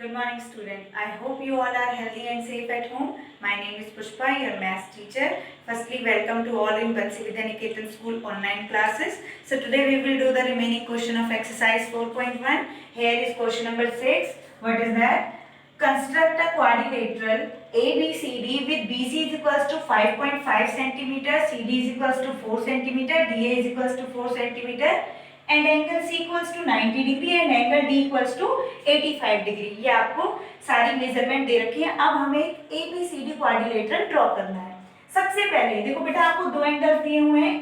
Good morning, student. I hope you all are healthy and safe at home. My name is Pushpa, your maths teacher. Firstly, welcome to all in Bansi Vidyaniketan School online classes. So today we will do the remaining question of exercise 4.1. Here is question number 6. What is that? Construct a quadrilateral ABCD with BC is equals to 5.5 centimeter, CD is equals to 4 centimeter, DA is equals to 4 centimeter. And angle C equals to 90 degree and angle D equals to 85 degree. ये आपको सारी measurement दे रखी है। अब हमें ABCD quadrilateral draw करना है। सबसे पहले देखो बेटा, आपको दो एंगल दिए हुए हैं,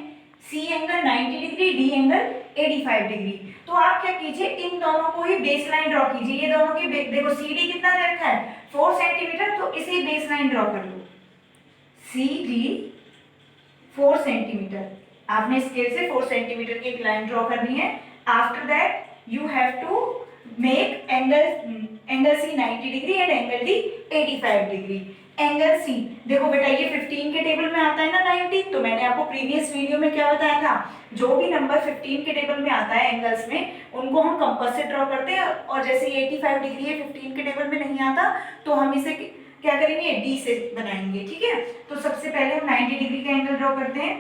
C angle 90 degree, D angle 85 degree. तो आप क्या कीजिए, इन दोनों को ही बेस लाइन ड्रॉ कीजिए। ये दोनों की देखो सीडी कितना दे रखा है 4 सेंटीमीटर, तो इसे बेस लाइन ड्रॉ कर लो। सी डी 4 सेंटीमीटर, आपने स्केल से 4 सेंटीमीटर की एक लाइन ड्रॉ करनी है। After that you have to make angle C 90 degree and angle D 85 degree. Angle C देखो बेटा, ये 15 के टेबल में आता है ना 90, तो मैंने आपको प्रीवियस वीडियो में क्या बताया था, जो भी नंबर 15 के टेबल में आता है एंगल्स में, उनको हम कंपास से ड्रॉ करते हैं। और जैसे 85 डिग्री है 15 के टेबल में नहीं आता, तो हम इसे क्या करेंगे, डी से बनाएंगे। ठीक है, तो सबसे पहले हम 90 डिग्री का एंगल ड्रॉ करते हैं।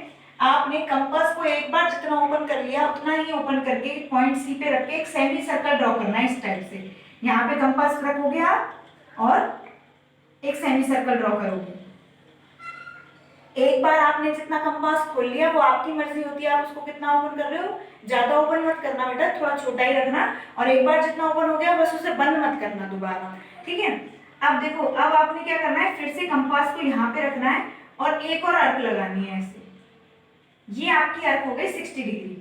आपने कंपास को एक बार जितना ओपन कर लिया उतना ही ओपन करके पॉइंट सी पे रख के एक सेमी सर्कल ड्रॉ करना है इस टाइप से। यहाँ पे कंपास रखोगे आप और एक सेमी सर्कल ड्रॉ करोगे। एक बार आपने जितना कंपास खोल लिया, वो आपकी मर्जी होती है, आप उसको कितना ओपन कर रहे हो। ज्यादा ओपन मत करना बेटा, थोड़ा छोटा ही रखना। और एक बार जितना ओपन हो गया बस उसे बंद मत करना दोबारा। ठीक है, अब देखो, अब आपने क्या करना है, फिर से कंपास को यहाँ पे रखना है और एक और आर्क लगानी है ऐसे। ये आपकी आर्क हो गई 60 डिग्री।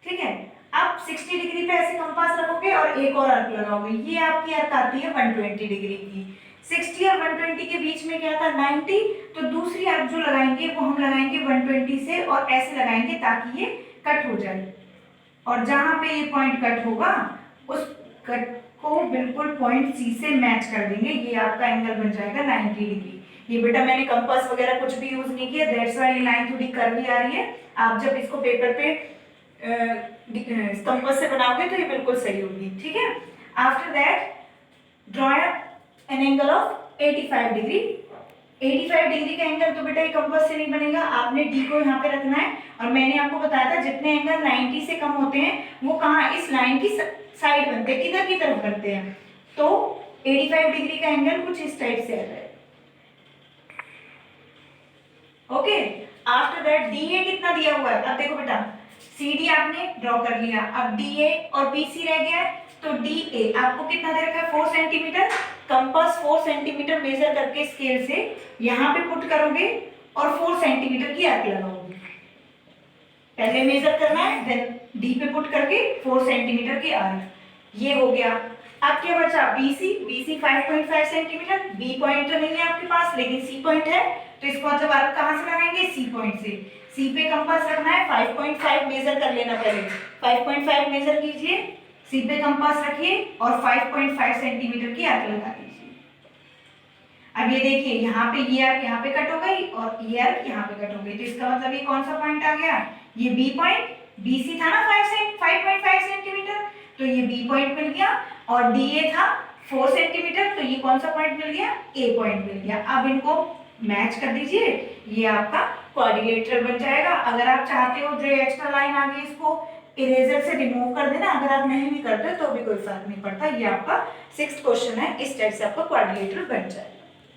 ठीक है, अब 60 डिग्री पे ऐसे कंपास रखोगे और एक और आर्क लगाओगे। ये आपकी आर्क आती है 120 डिग्री की। 60 और 120 के बीच में क्या था 90, तो दूसरी आर्क जो लगाएंगे वो हम लगाएंगे 120 से और ऐसे लगाएंगे ताकि ये कट हो जाए। और जहां पे ये पॉइंट कट होगा उस कट को बिल्कुल पॉइंट सी से मैच कर देंगे। ये आपका एंगल बन जाएगा 90 डिग्री। ये बेटा मैंने कंपास वगैरह कुछ भी यूज नहीं किया, दैट्स व्हाई ये लाइन थोड़ी कर्वी आ रही है। आप जब इसको पेपर पे कंपास से बनाओगे तो ये बिल्कुल सही होगी। ठीक है, after that draw an angle of 85 degree. 85 degree का एंगल तो बेटा ये कंपास से नहीं बनेगा, आपने डी को यहाँ पे रखना है। और मैंने आपको बताया था जितने एंगल 90 से कम होते हैं वो कहाँ, इस लाइन की साइड बनते हैं, किधर की तरफ बनते हैं। तो 85 डिग्री का एंगल कुछ इस टाइप से आता है। ओके, आफ्टर दैट डीए कितना दिया हुआ है, अब देखो बेटा, सीडी आपने ड्रॉ कर लिया, अब डीए और बीसी रह गया है। तो डीए आपको कितना दे रखा है 4 सेंटीमीटर। कंपास 4 सेंटीमीटर मेजर करके स्केल से यहाँ पे पुट करोगे और 4 सेंटीमीटर की आर्क लगाओगे। पहले मेजर करना है, देन डी पे पुट करके 4 सेंटीमीटर की आर्क। ये हो गया। अब क्या बचा, BC. BC 5.5 centimetre. B point तो नहीं है आपके पास, लेकिन सी पॉइंट है, तो इसको मतलब आर्क कहां से लगाएंगे, सी पॉइंट से। सी पे कंपास रखना है, 5.5 मेजर कर लेना पहले। 5.5 मेजर कीजिए, सी पे कंपास रखिए और 5.5 सेंटीमीटर की आर्क लगा दीजिए। अब ये देखिए, यहाँ पे ये आर्क यहाँ पे कट हो गई और ये आर्क यहाँ पे कट हो गई, तो इसका मतलब ये कौन सा पॉइंट आ गया, ये बी पॉइंट। बीसी था ना 5.5 सेंटीमीटर, तो ये बी पॉइंट मिल गया। और डीए था 4 सेंटीमीटर, तो ये कौन सा पॉइंट मिल गया, ए पॉइंट मिल गया। अब इनको मैच कर दीजिए, ये आपका क्वाड्रिलेटरल बन जाएगा। अगर आप चाहते हो जो एक्स्ट्रा लाइन आ गई इसको इरेजर से रिमूव कर देना, अगर आप नहीं भी करते तो भी कोई फर्क नहीं पड़ता। ये आपका 6th क्वेश्चन है, इस टाइप से आपका क्वाड्रिलेटरल बन जाएगा।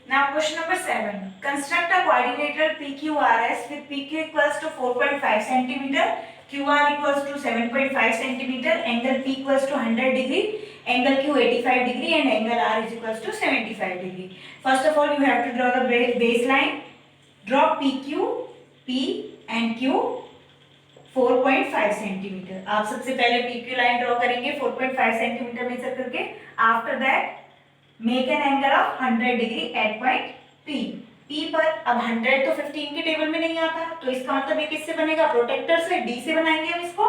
Now question number 7. Construct a quadrilateral PQRS with PQ equals to 4.5 centimeter, QR equals to 7.5 centimeter, angle P equals to 100 degree, angle Q 85 degree, and angle R is equals to 75 degree. First of all, you have to draw the baseline. Draw PQ, P and Q 4.5 centimetre. आप सबसे पहले PQ line draw करेंगे 4.5 centimetre measure करके। After that make an angle of 100 degree at point P। P पर अब 100 तो 15 के table में नहीं आता, तो इसका मतलब ये किससे बनेगा, प्रोटेक्टर से, D से बनाएंगे हम इसको।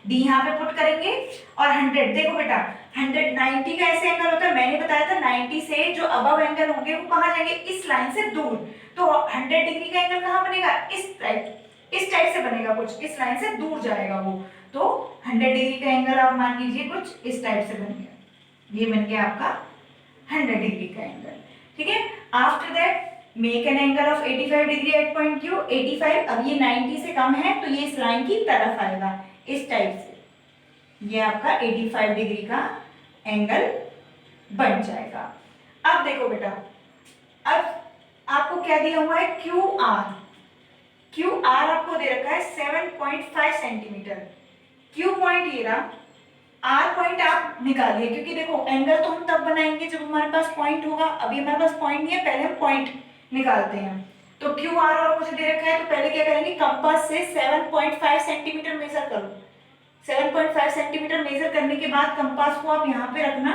D यहाँ पे पुट करेंगे और 100, देखो बेटा 100 90 का ऐसे एंगल होता है, मैंने बताया था 90 से जो अबव एंगल होंगे वो कहाँ जाएंगे, इस लाइन से दूर। तो 100 डिग्री का एंगल कहाँ बनेगा, इस टाइप से बनेगा, कुछ इस लाइन से दूर जाएगा वो। तो 100 डिग्री का एंगल आप मान लीजिए कुछ इस टाइप से बन गया, ये बन गया आपका 100 डिग्री का एंगल। ठीक है, after that make an angle of 85 degree at point Q. 85, अब ये 90 से कम है तो ये इस लाइन की तरफ आएगा इस टाइप से, ये आपका 85 डिग्री का एंगल बन जाएगा। अब देखो बेटा, अब आपको क्या दिया हुआ है, क्यू आर। क्यू आर आपको दे रखा है 7.5 सेंटीमीटर। क्यू पॉइंट ये रहा, आर पॉइंट आप निकालिए, क्योंकि देखो एंगल तो हम तब बनाएंगे जब हमारे पास पॉइंट होगा। अभी हमारे पास पॉइंट नहीं है, पहले हम पॉइंट निकालते हैं। तो क्यू आर और मुझे दे रखा है, तो पहले क्या करेंगे, कंपास से 7.5 सेंटीमीटर मेजर करो। 7.5 सेंटीमीटर मेजर करने के बाद कंपास को आप यहाँ पे रखना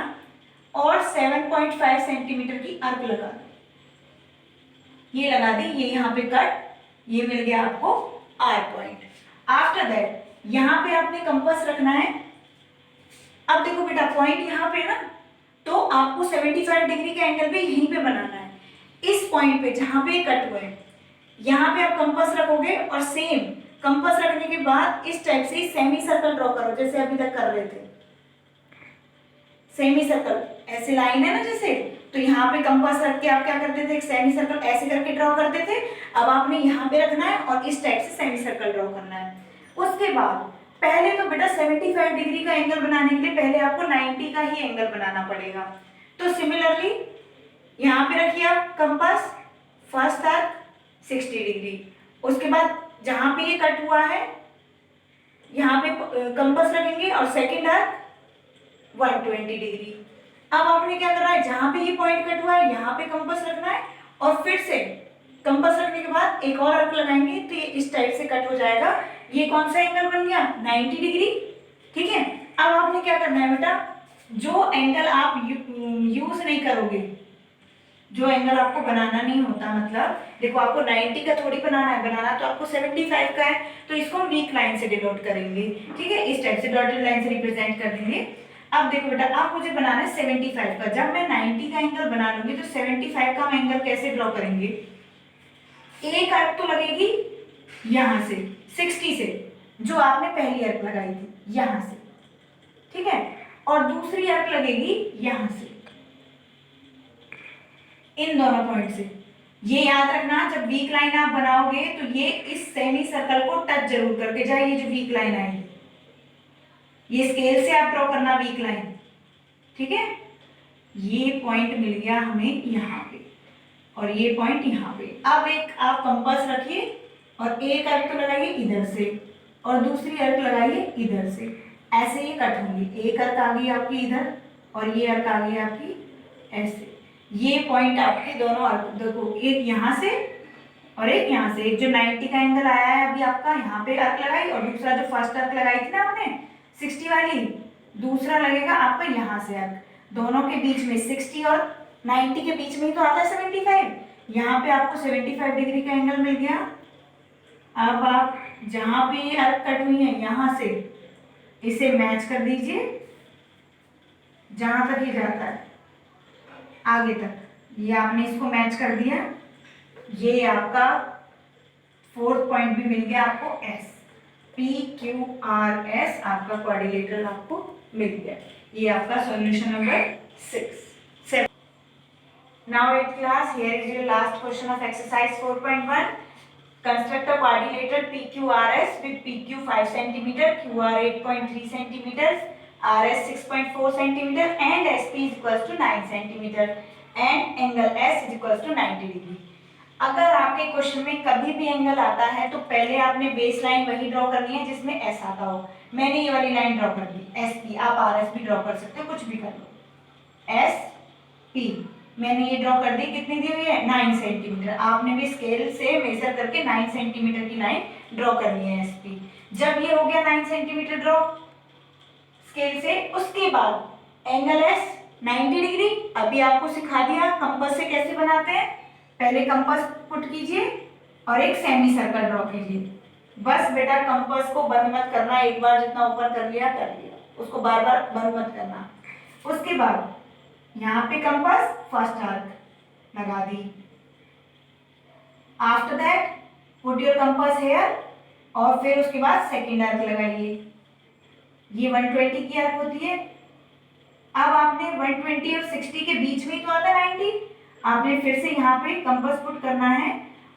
और 7.5 सेंटीमीटर की आर्क लगा दो। ये लगा दी, ये यहाँ पे कट, ये मिल गया आपको आर पॉइंट। आफ्टर दैट यहाँ पे आपने कंपास रखना है। अब देखो बेटा, पॉइंट यहाँ पे ना, तो आपको 75 डिग्री का एंगल भी यहीं पे बनाना है। इस पॉइंट पे जहां पे कट हुए, यहाँ पे आप कंपास रखोगे और सेम कंपास रखने के बाद इस टाइप से सेमी सर्कल ड्रॉ करो, जैसे अभी तक कर रहे थे। सेमी सर्कल ऐसे लाइन है ना जैसे, तो यहाँ पे कंपास रख के आप क्या करते थे, एक सेमी सर्कल ऐसे करके ड्रॉ करते थे। अब आपने यहाँ पे रखना है और इस टाइप से सेमी सर्कल ड्रॉ करना है। उसके बाद पहले तो बेटा 75 डिग्री का एंगल बनाने के लिए पहले आपको 90 का ही एंगल बनाना पड़ेगा। तो सिमिलरली यहाँ पे रखिए आप कंपास, फर्स्ट आर्क 60 डिग्री, उसके बाद जहां पे ये कट हुआ है यहाँ पे कंपास रखेंगे और सेकेंड आर्क 120 डिग्री। अब आपने क्या करना है, जहां पे ये पॉइंट कट हुआ है यहाँ पे कंपास रखना है और फिर से कंपास रखने के बाद एक और आर्क लगाएंगे तो ये इस टाइप से कट हो जाएगा। ये कौन सा एंगल बन गया, 90 डिग्री। ठीक है, अब आपने क्या करना है बेटा, जो एंगल आप यूज नहीं करोगे, जो एंगल आपको बनाना नहीं होता, मतलब देखो आपको 90 का थोड़ी बनाना है, बनाना तो आपको 75 का है, तो इसको हम वीक लाइन से डिनोट करेंगे। ठीक है, इस टाइप से डॉटेड लाइन से रिप्रेजेंट कर देंगे। अब देखो बेटा, अब मुझे बनाना है 75 का। जब मैं 90 का एंगल बना लूंगी तो 75 का हम एंगल कैसे ड्रॉ करेंगे, एक आर्क तो लगेगी यहां से 60 से, जो आपने पहली आर्क लगाई थी यहां से, ठीक है, और दूसरी आर्क लगेगी यहां से, इन दोनों पॉइंट से। ये याद रखना, जब वीक लाइन आप बनाओगे तो ये इस सेमी सर्कल को टच जरूर करके जाए, ये जो वीक लाइन आएगी, ये स्केल से आप ड्रॉ करना वीक लाइन। ठीक है, ये पॉइंट मिल गया हमें यहाँ पे और ये पॉइंट यहाँ पे। अब एक आप कंपास रखिए और एक अर्क लगाइए इधर से और दूसरी अर्क लगाइए इधर से, ऐसे ये कट होंगी। एक अर्क आ गई आपकी इधर और ये अर्क आ गई आपकी ऐसे। ये पॉइंट आपके दोनों अर्क, देखो एक यहाँ से और एक यहाँ से, एक जो 90 का एंगल आया है अभी आपका, यहाँ पे अर्क लगाई, और दूसरा जो फर्स्ट अर्क लगाई थी ना आपने 60 वाली, दूसरा लगेगा आपका यहाँ से अर्क। दोनों के बीच में 60 और 90 के बीच में ही तो आता है 75, यहाँ पे आपको 75 डिग्री का एंगल मिल गया। अब आप जहां पे ये अर्क कट हुई है यहाँ से इसे मैच कर दीजिए, जहां तक ये जाता है आगे तक, ये आपने इसको मैच कर दिया। ये आपका फोर्थ पॉइंट भी मिल गया आपको, S, P Q R S, आपका क्वाड्रिलेटरल आपको मिल गया। ये आपका solution number 6। Now 8th class, here is your last question of exercise 4.1. Construct a quadrilateral PQRS with PQ 5 cm, QR 8.3 cm, RS 6.4 cm and SP is equals to 9 cm and angle S is equals to 90 degree. अगर आपके question में कभी भी angle आता है तो पहले आपने बेस लाइन वही ड्रॉ करनी है जिसमें एस आता हो। मैंने ये वाली लाइन ड्रॉ कर दी, एस पी, आप आर एस भी ड्रॉ कर सकते हो, कुछ भी कर लो। एस पी मैंने ये ड्रॉ कर दी, कितनी दी हुई है 9 सेंटीमीटर। आपने भी स्केल से मेजर करके 9 सेंटीमीटर की लाइन ड्रॉ करनी है एस पी। जब ये हो गया 9 सेंटीमीटर ड्रॉ स्केल से, उसके बाद एंगल एस 90 डिग्री। अभी आपको सिखा दिया कंपास से कैसे बनाते हैं। पहले कंपास पुट कीजिए और एक सेमी सर्कल ड्रॉ कीजिए। बस बेटा कंपास को बंद मत करना, एक बार जितना ओपन कर लिया, उसको बार बार बंद मत करना। उसके बाद यहाँ पे कंपास फर्स्ट आर्क लगा दी। After that put your compass here और फिर उसके बाद सेकेंड आर्क लगाइए। ये 120 की आर्क होती है। अब आपने 120 और 60 के बीच में तो आता 90, आपने फिर से यहाँ पे कंपास पुट करना है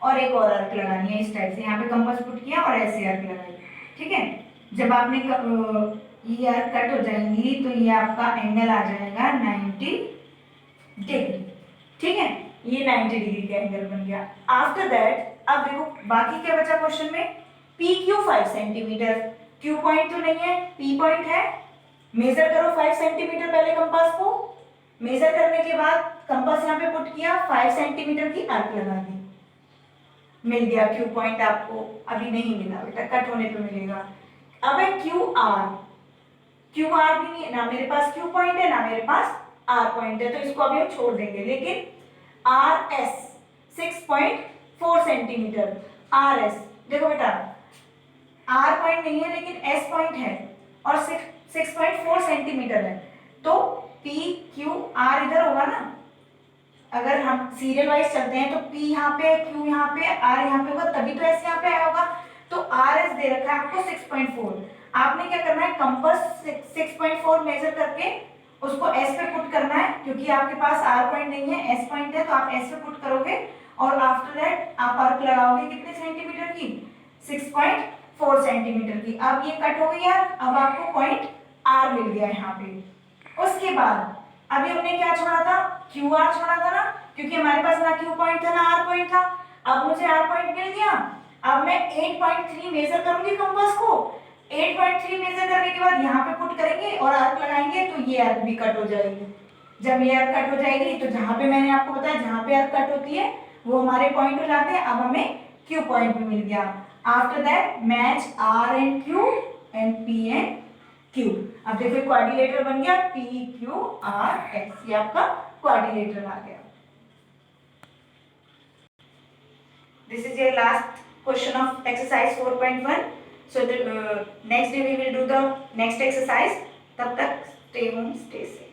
और एक और आर्क लगानी है इस टाइप से। यहाँ पे कंपास पुट किया और ऐसे आर्क लगाई, ठीक है। जब आपने ये आर्क कट हो जाएंगी तो ये आपका एंगल आ जाएगा 90 डिग्री, ठीक है। ये 90 डिग्री का एंगल बन गया। आफ्टर दैट अब देखो बाकी क्या बचा क्वेश्चन में, P Q 5 centimetre, Q point तो नहीं है, पी पॉइंट है। मेजर करो 5 सेंटीमीटर पहले कंपास को, मेजर करने के बाद कंपास यहाँ पे पुट किया, 5 सेंटीमीटर की आर्क लगा दी, मिल गया क्यू पॉइंट। आपको अभी नहीं मिला बेटा, कट होने पे मिलेगा। अब है क्यू आर, क्यू आर भी नहीं है, ना मेरे पास क्यू पॉइंट है ना मेरे पास आर पॉइंट है, तो इसको अभी हम छोड़ देंगे। लेकिन R S 6.4 centimetre, R S देखो बेटा आर पॉइंट नहीं है लेकिन एस पॉइंट है और 6.4 सेंटीमीटर है, तो पी क्यू आर इधर होगा ना। अगर हम सीरियल वाइज चलते हैं तो पी यहाँ पे, क्यू यहाँ पे, आर यहाँ पे होगा, तभी तो एस यहाँ पे आया होगा। तो आर एस दे रखा है आपको 6.4, आपने क्या करना है कंपास 6.4 मेजर करके उसको एस पे पुट करना है, क्योंकि आपके पास आर पॉइंट नहीं है एस पॉइंट है, तो आप एस पे पुट करोगे और आफ्टर दैट आप आर्क लगाओगे कितने सेंटीमीटर की, 6.4 सेंटीमीटर की। अब ये कट हो गई यार, अब आपको पॉइंट आर मिल गया यहाँ पे। उसके बाद अभी हमने क्या छोड़ा था, क्यू आर छोड़ा था ना, क्योंकि हमारे पास ना क्यू पॉइंट था ना आर पॉइंट था। अब मुझे आर पॉइंट मिल गया, अब मैं 8.3 मेजर करूंगी कंपास को, 8.3 मेजर करने के बाद यहाँ पे पुट करेंगे और आर्क लगाएंगे, तो ये आर्क भी कट हो जाएगी। जब ये आर्क कट हो जाएगी तो जहाँ पे मैंने आपको बताया जहाँ पे आर्क कट होती है वो हमारे पॉइंट हो जाते हैं। अब हमें क्यू पॉइंट भी मिल गया। After that match R and Q and P and Q. अब देखो क्वाड्रिलेटर बन गया, पी क्यू आर एक्स, ये आपका क्वाड्रिलेटर आ गया। This is your last question of exercise 4.1. So the next day we will do the next exercise. तब तक stay home, stay safe.